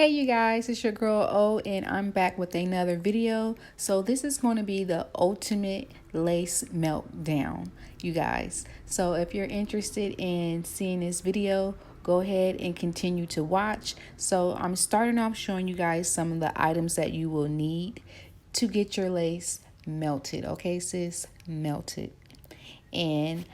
Hey you guys, it's your girl O and I'm back with another video. So this is going to be the ultimate lace meltdown, you guys. So if you're interested in seeing this video, go ahead and continue to watch. So I'm starting off showing you guys some of the items that you will need to get your lace melted. Okay, sis, melted. And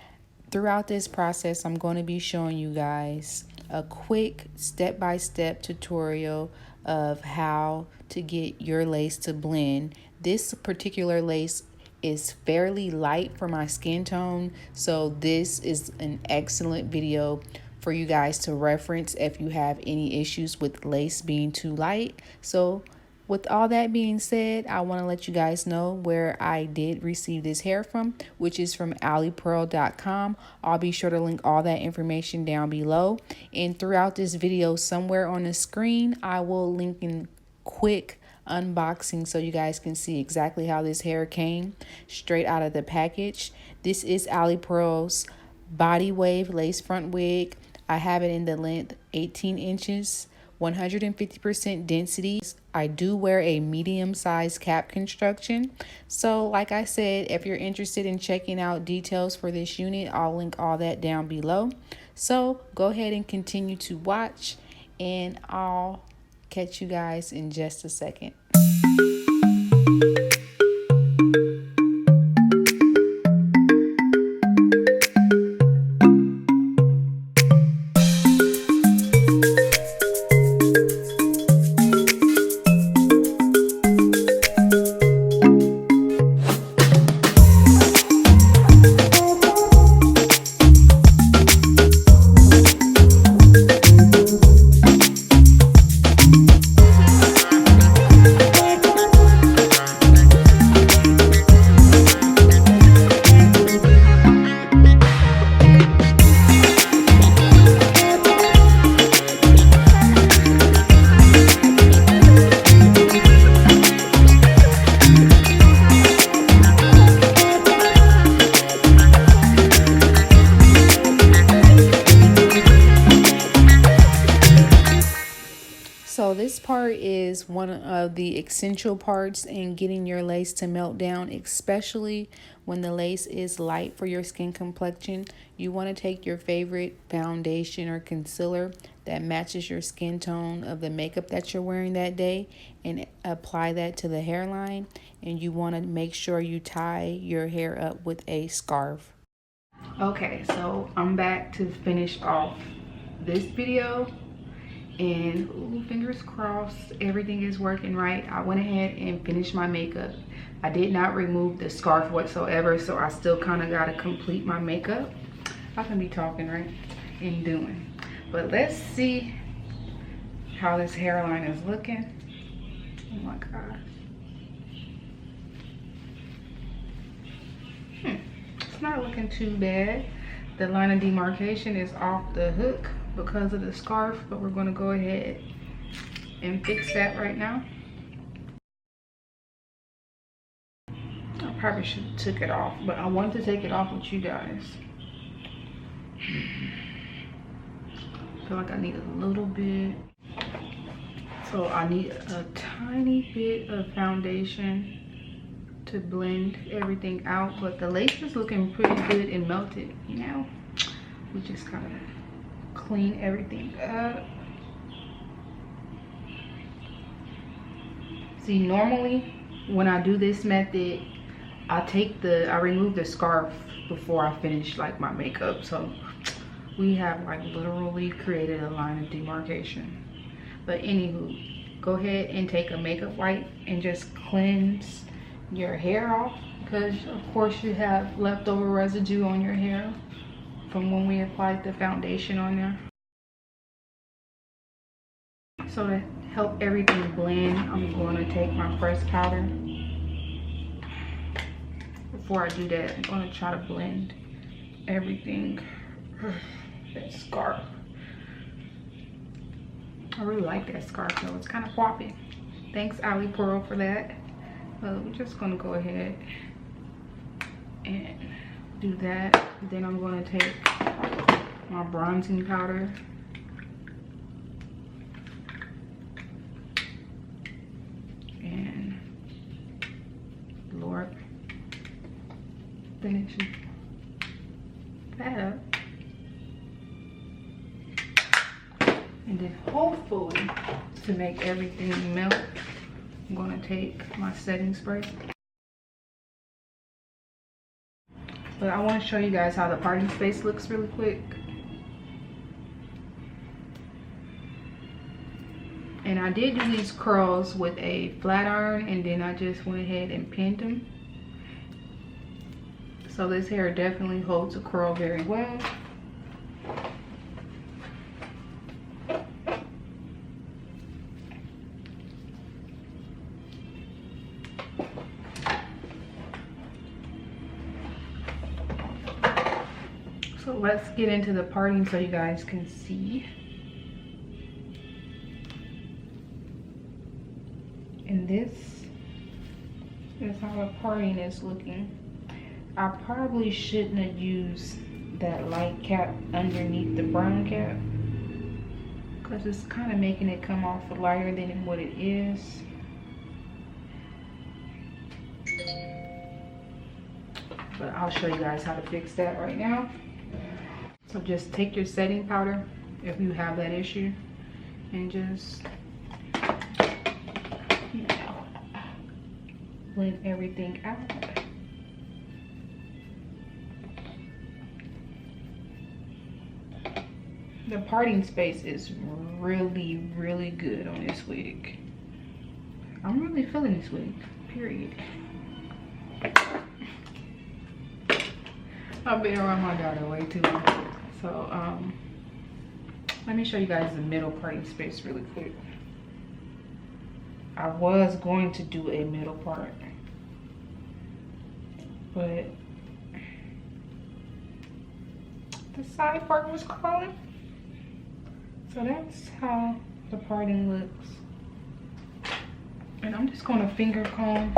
throughout this process, I'm going to be showing you guys a quick step-by-step tutorial of how to get your lace to blend. This particular lace is fairly light for my skin tone, so this is an excellent video for you guys to reference if you have any issues with lace being too light. So with all that being said, I want to let you guys know where I did receive this hair from, which is from Alipearl.com. I'll be sure to link all that information down below. And throughout this video, somewhere on the screen, I will link in quick unboxing so you guys can see exactly how this hair came straight out of the package. This is Alipearl's Body Wave Lace Front Wig. I have it in the length 18 inches. 150% density. I do wear a medium-sized cap construction. So like I said, if you're interested in checking out details for this unit, I'll link all that down below. So go ahead and continue to watch and I'll catch you guys in just a second. So this part is one of the essential parts in getting your lace to melt down, especially when the lace is light for your skin complexion. You want to take your favorite foundation or concealer that matches your skin tone of the makeup that you're wearing that day and apply that to the hairline. And you want to make sure you tie your hair up with a scarf. Okay, so I'm back to finish off this video. And ooh, fingers crossed everything is working right. I went ahead and finished my makeup. I did not remove the scarf whatsoever, so I still kind of got to complete my makeup. I can be talking, right, and doing. But let's see how this hairline is looking. Oh my god. It's not looking too bad. The line of demarcation is off the hook because of the scarf, but we're going to go ahead and fix that right now. I probably should have took it off, but I wanted to take it off with you guys. I feel like I need a little bit. So I need a tiny bit of foundation to blend everything out, but the lace is looking pretty good and melted, you know. We just kind of clean everything up. See, normally when I do this method, I remove the scarf before I finish like my makeup. So we have like literally created a line of demarcation. But anywho, go ahead and take a makeup wipe and just cleanse your hair off, because of course you have leftover residue on your hair from when we applied the foundation on there. So to help everything blend, I'm going to take my pressed powder. Before I do that, I'm going to try to blend everything. That scarf. I really like that scarf though. It's kind of floppy. Thanks Alipearl for that. We're just going to go ahead and do that. Then I'm going to take my bronzing powder finishing that up. And then hopefully, to make everything melt, I'm gonna take my setting spray. But I want to show you guys how the parting space looks really quick. And I did do these curls with a flat iron, and then I just went ahead and pinned them. So this hair definitely holds a curl very well. So let's get into the parting so you guys can see. And this is how the parting is looking. I probably shouldn't have used that light cap underneath the brown cap, because it's kind of making it come off lighter than what it is. But I'll show you guys how to fix that right now. So just take your setting powder if you have that issue, and just, you know, blend everything out. The parting space is really, really good on this wig. I'm really feeling this wig, period. I've been around my daughter way too long. So let me show you guys the middle parting space really quick. I was going to do a middle part, but the side part was calling. So that's how the parting looks. And I'm just going to finger comb.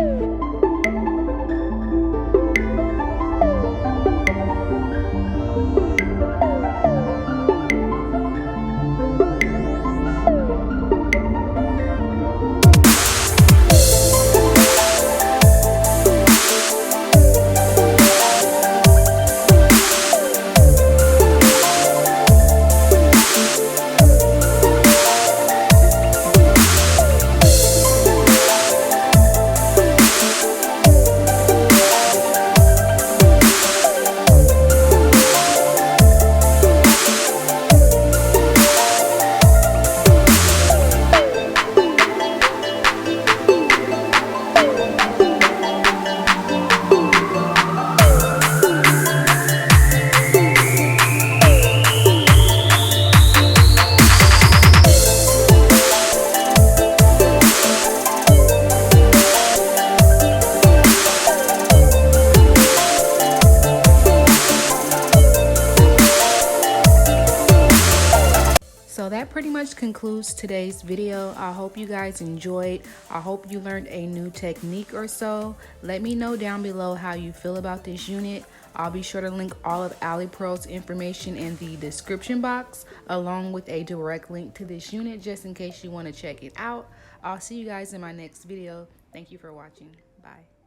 So that pretty much concludes today's video. I hope you guys enjoyed. I hope you learned a new technique or so. Let me know down below how you feel about this unit. I'll be sure to link all of Alipearl's information in the description box, along with a direct link to this unit just in case you want to check it out. I'll see you guys in my next video. Thank you for watching. Bye.